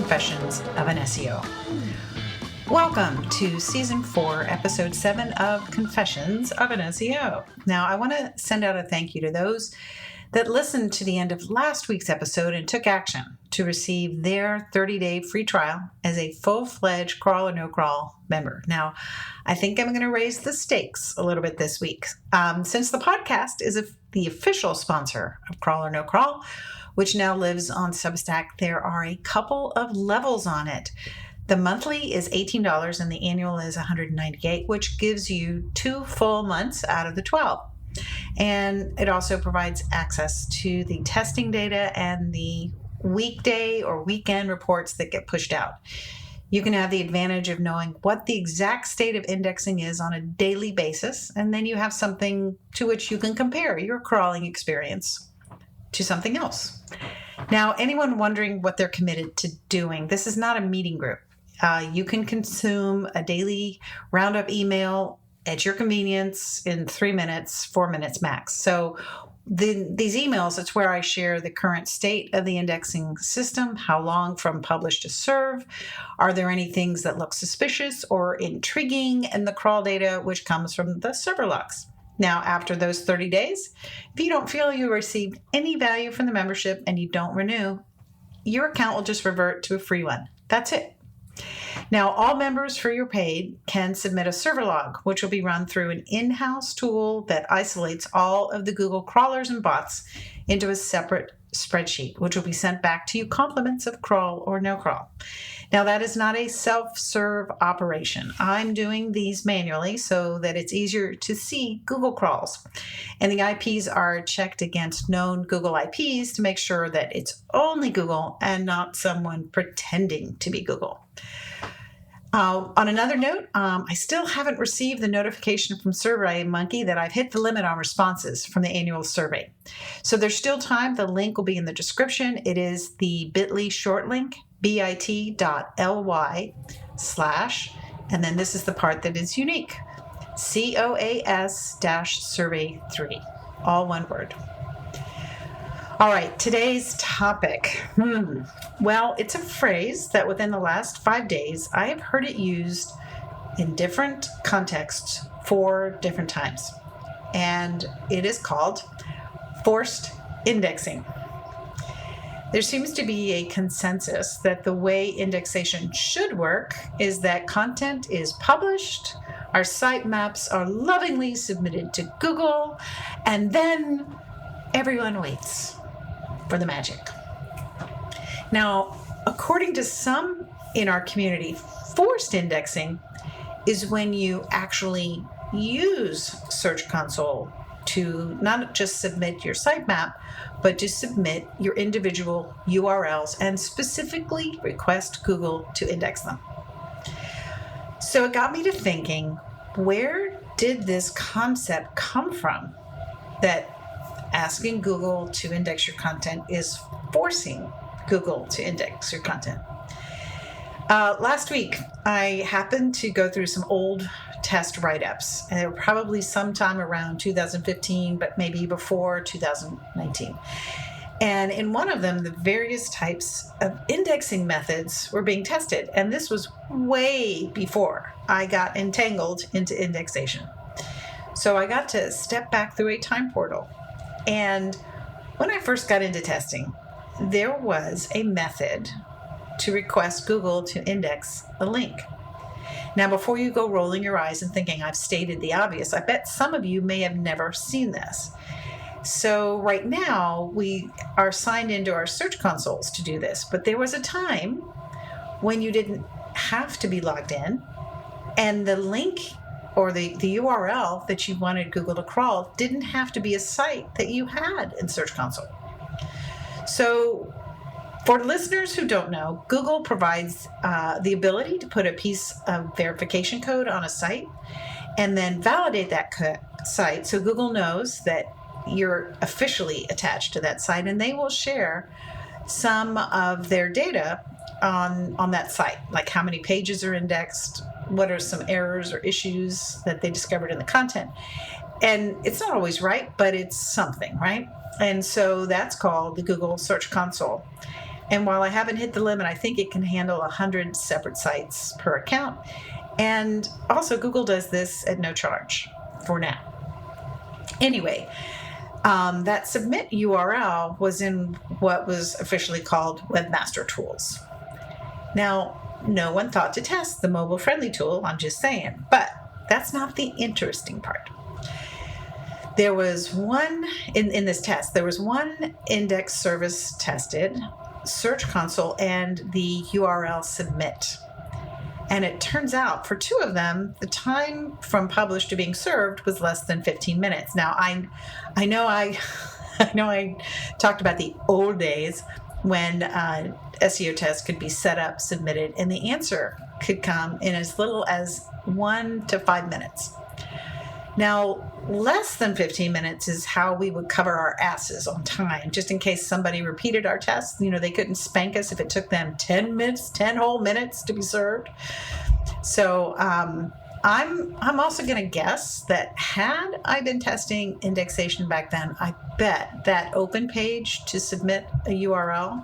Confessions of an SEO. Welcome to Season 4, Episode 7 of Confessions of an SEO. Now, I want to send out a thank you to those that listened to the end of last week's episode and took action to receive their 30-day free trial as a full-fledged crawl or no crawl member. Now, I think I'm going to raise the stakes a little bit this week. Since the podcast is the official sponsor of Crawl or No Crawl, which now lives on Substack, there are a couple of levels on it. The monthly is $18 and the annual is $198, which gives you 2 full months out of the 12. And it also provides access to the testing data and the weekday or weekend reports that get pushed out. You can have the advantage of knowing what the exact state of indexing is on a daily basis, and then you have something to which you can compare your crawling experience to something else. Now, anyone wondering what they're committed to doing, this is not a meeting group. You can consume a daily roundup email at your convenience in 3 minutes, 4 minutes max. So these emails, it's where I share the current state of the indexing system, how long from publish to serve, are there any things that look suspicious or intriguing, and the crawl data, which comes from the server logs. Now, after those 30 days, if you don't feel you received any value from the membership and you don't renew, your account will just revert to a free one. That's it. Now, all members for your paid can submit a server log, which will be run through an in-house tool that isolates all of the Google crawlers and bots into a separate spreadsheet, which will be sent back to you compliments of crawl or no crawl. Now, that is not a self-serve operation. I'm doing these manually so that it's easier to see Google crawls. And the IPs are checked against known Google IPs to make sure that it's only Google and not someone pretending to be Google. On another note, I still haven't received the notification from SurveyMonkey that I've hit the limit on responses from the annual survey. So there's still time. The link will be in the description. It is the bit.ly short link, bit.ly/, and then this is the part that is unique, COAS-survey3, all one word. All right, today's topic. Well, it's a phrase that within the last 5 days, I have heard it used in different contexts 4 different times. And it is called forced indexing. There seems to be a consensus that the way indexation should work is that content is published, our sitemaps are lovingly submitted to Google, and then everyone waits for the magic. Now, according to some in our community, forced indexing is when you actually use Search Console to not just submit your sitemap, but to submit your individual URLs and specifically request Google to index them. So it got me to thinking, where did this concept come from that asking Google to index your content is forcing Google to index your content? Last week, I happened to go through some old test write-ups, and they were probably sometime around 2015, but maybe before 2019. And in one of them, the various types of indexing methods were being tested. And this was way before I got entangled into indexation. So I got to step back through a time portal. And when I first got into testing, there was a method to request Google to index a link. Now, before you go rolling your eyes and thinking I've stated the obvious, I bet some of you may have never seen this. So right now, we are signed into our search consoles to do this, but there was a time when you didn't have to be logged in, and the link or the URL that you wanted Google to crawl didn't have to be a site that you had in Search Console. So for listeners who don't know, Google provides the ability to put a piece of verification code on a site and then validate that site so Google knows that you're officially attached to that site, and they will share some of their data on that site, like how many pages are indexed, what are some errors or issues that they discovered in the content. And it's not always right, but it's something, right? And so that's called the Google Search Console. And while I haven't hit the limit, I think it can handle 100 separate sites per account. And also, Google does this at no charge for now. Anyway, that submit URL was in what was officially called Webmaster Tools. Now, no one thought to test the mobile-friendly tool, I'm just saying, but that's not the interesting part. There was one, in this test, there was one index service tested, Search Console, and the URL submit. And it turns out for two of them, the time from published to being served was less than 15 minutes. Now, I know I talked about the old days when SEO tests could be set up, submitted, and the answer could come in as little as 1 to 5 minutes. Now, less than 15 minutes is how we would cover our asses on time, just in case somebody repeated our tests. They couldn't spank us if it took them 10 whole minutes to be served. So I'm also going to guess that had I been testing indexation back then, I bet that open page to submit a URL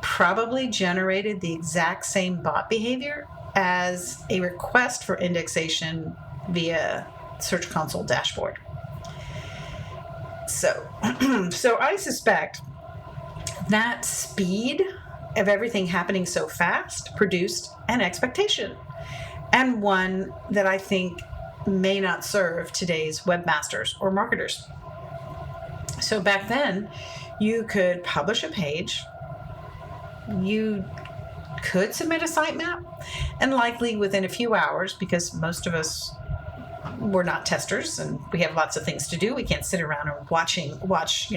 probably generated the exact same bot behavior as a request for indexation via Search Console dashboard. So I suspect that speed of everything happening so fast produced an expectation, and one that I think may not serve today's webmasters or marketers. So back then, you could publish a page, you could submit a sitemap, and likely within a few hours, because most of us we're not testers and we have lots of things to do. We can't sit around and watch,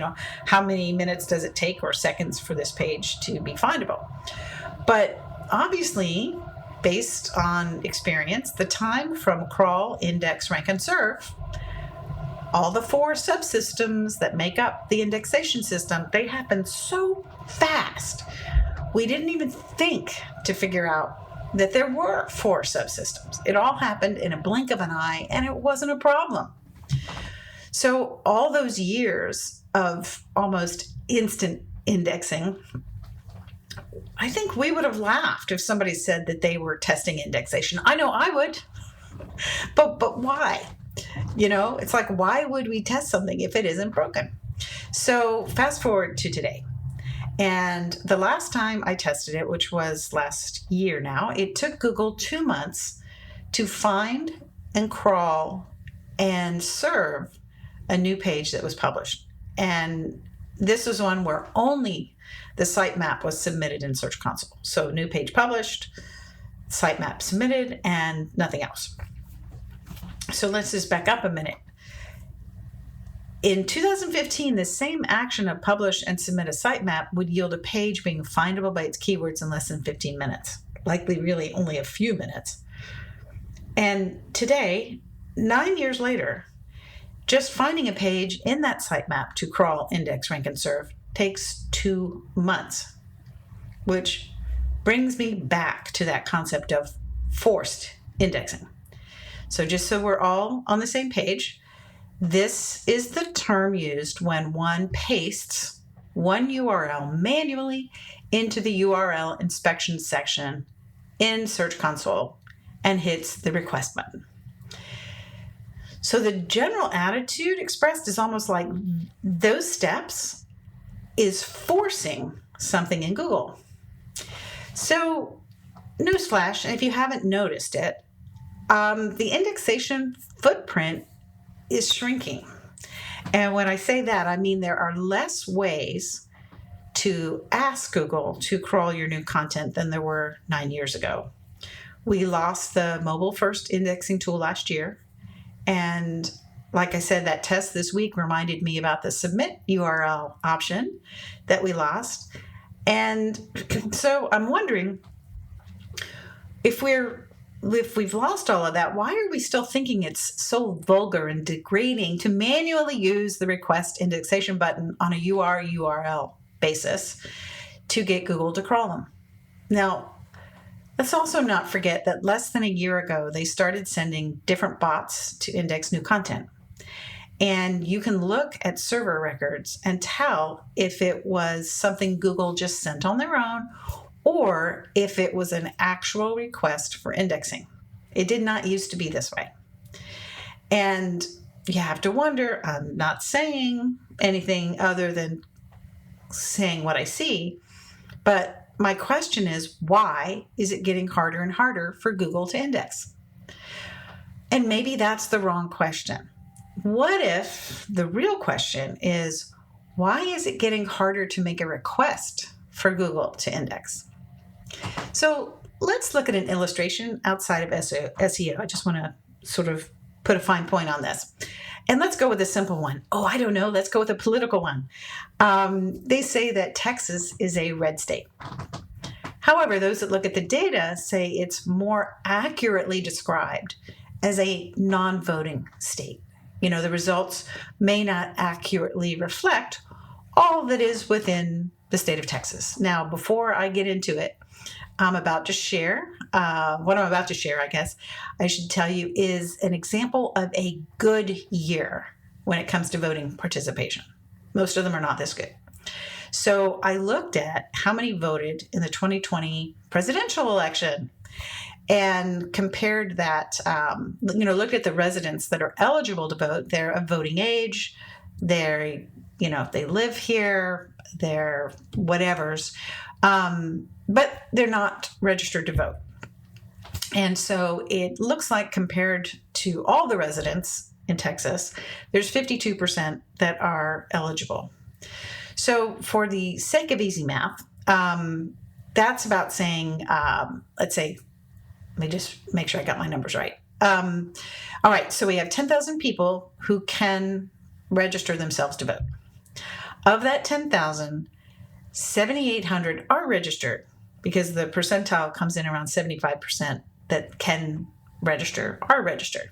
how many minutes does it take or seconds for this page to be findable. But obviously, based on experience, the time from crawl, index, rank, and serve, all the 4 subsystems that make up the indexation system, they happen so fast. We didn't even think to figure out that there were 4 subsystems. It all happened in a blink of an eye, and it wasn't a problem. So all those years of almost instant indexing, I think we would have laughed if somebody said that they were testing indexation. I know I would, but why? It's like, why would we test something if it isn't broken? So fast forward to today. And the last time I tested it, which was last year now, it took Google 2 months to find and crawl and serve a new page that was published. And this was one where only the sitemap was submitted in Search Console. So new page published, sitemap submitted, and nothing else. So let's just back up a minute. In 2015, the same action of publish and submit a sitemap would yield a page being findable by its keywords in less than 15 minutes, likely really only a few minutes. And today, 9 years later, just finding a page in that sitemap to crawl, index, rank, and serve takes 2 months, which brings me back to that concept of forced indexing. So just so we're all on the same page, this is the term used when one pastes one URL manually into the URL inspection section in Search Console and hits the request button. So the general attitude expressed is almost like those steps is forcing something in Google. So newsflash, and if you haven't noticed it, the indexation footprint is shrinking. And when I say that, I mean there are less ways to ask Google to crawl your new content than there were 9 years ago. We lost the mobile first indexing tool last year. And like I said, that test this week reminded me about the submit URL option that we lost. And so I'm wondering if we've lost all of that, why are we still thinking it's so vulgar and degrading to manually use the request indexation button on a URL basis to get Google to crawl them? Now, let's also not forget that less than a year ago, they started sending different bots to index new content. And you can look at server records and tell if it was something Google just sent on their own or if it was an actual request for indexing. It did not used to be this way. And you have to wonder, I'm not saying anything other than saying what I see, but my question is, why is it getting harder and harder for Google to index? And maybe that's the wrong question. What if the real question is, why is it getting harder to make a request for Google to index? So let's look at an illustration outside of SEO. I just want to sort of put a fine point on this. And let's go with a simple one. Oh, I don't know. Let's go with a political one. They say that Texas is a red state. However, those that look at the data say it's more accurately described as a non-voting state. The results may not accurately reflect all that is within the state of Texas. Now, before I get into it, what I'm about to share, I guess, I should tell you, is an example of a good year when it comes to voting participation. Most of them are not this good. So I looked at how many voted in the 2020 presidential election and compared that, looked at the residents that are eligible to vote. They're of voting age, they live here, they're whatevers, but they're not registered to vote. And so it looks like compared to all the residents in Texas, there's 52% that are eligible. So for the sake of easy math, that's about saying, let's say, let me just make sure I got my numbers right. All right, so we have 10,000 people who can register themselves to vote. Of that 10,000, 7,800 are registered because the percentile comes in around 75% that can register are registered.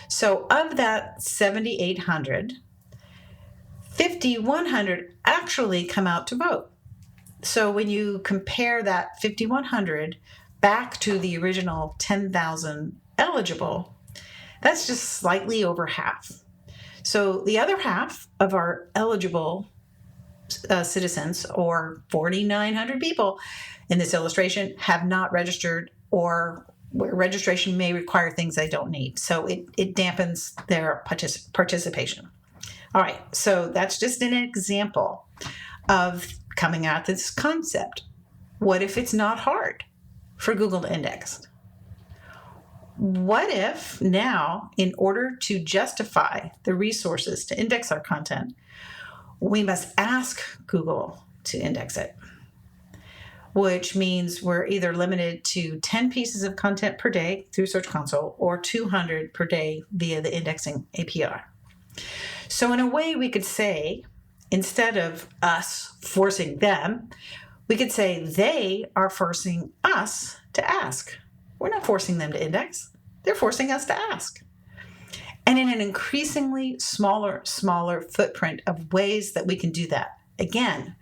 So of that 7,800, 5,100 actually come out to vote. So when you compare that 5,100 back to the original 10,000 eligible, that's just slightly over half. So the other half of our eligible citizens, or 4,900 people in this illustration, have not registered, or where registration may require things they don't need. So it dampens their participation. All right, so that's just an example of coming at this concept. What if it's not hard for Google to index? What if now, in order to justify the resources to index our content, we must ask Google to index it, which means we're either limited to 10 pieces of content per day through Search Console or 200 per day via the indexing API. So in a way, we could say, instead of us forcing them, we could say they are forcing us to ask. We're not forcing them to index. They're forcing us to ask. And in an increasingly smaller footprint of ways that we can do that. Again,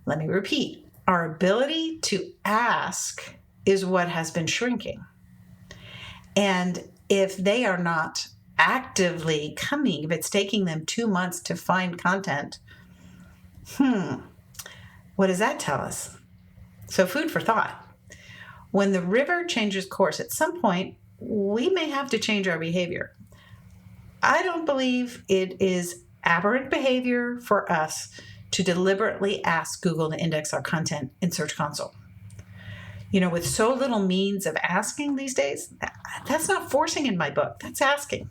let me repeat, our ability to ask is what has been shrinking. And if they are not actively coming, if it's taking them 2 months to find content, what does that tell us? So food for thought. When the river changes course, at some point, we may have to change our behavior. I don't believe it is aberrant behavior for us to deliberately ask Google to index our content in Search Console. With so little means of asking these days, that's not forcing in my book, that's asking.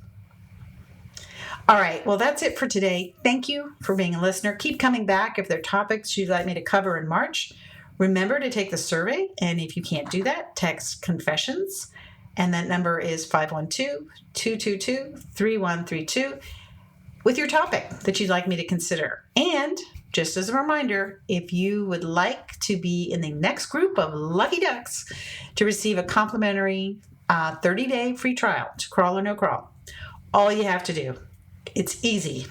All right, well, that's it for today. Thank you for being a listener. Keep coming back if there are topics you'd like me to cover in March. Remember to take the survey, and if you can't do that, text Confessions, and that number is 512-222-3132 with your topic that you'd like me to consider. And just as a reminder, if you would like to be in the next group of lucky ducks to receive a complimentary 30-day free trial to Crawl or No Crawl, all you have to do, it's easy.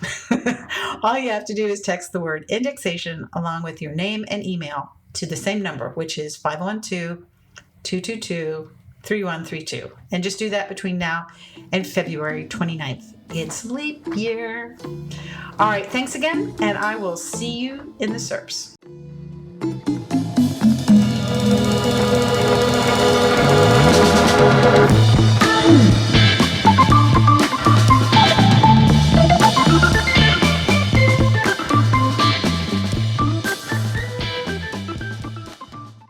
All you have to do is text the word indexation along with your name and email to the same number, which is 512-222-3132. 3132. And just do that between now and February 29th. It's leap year. All right, thanks again, and I will see you in the SERPs.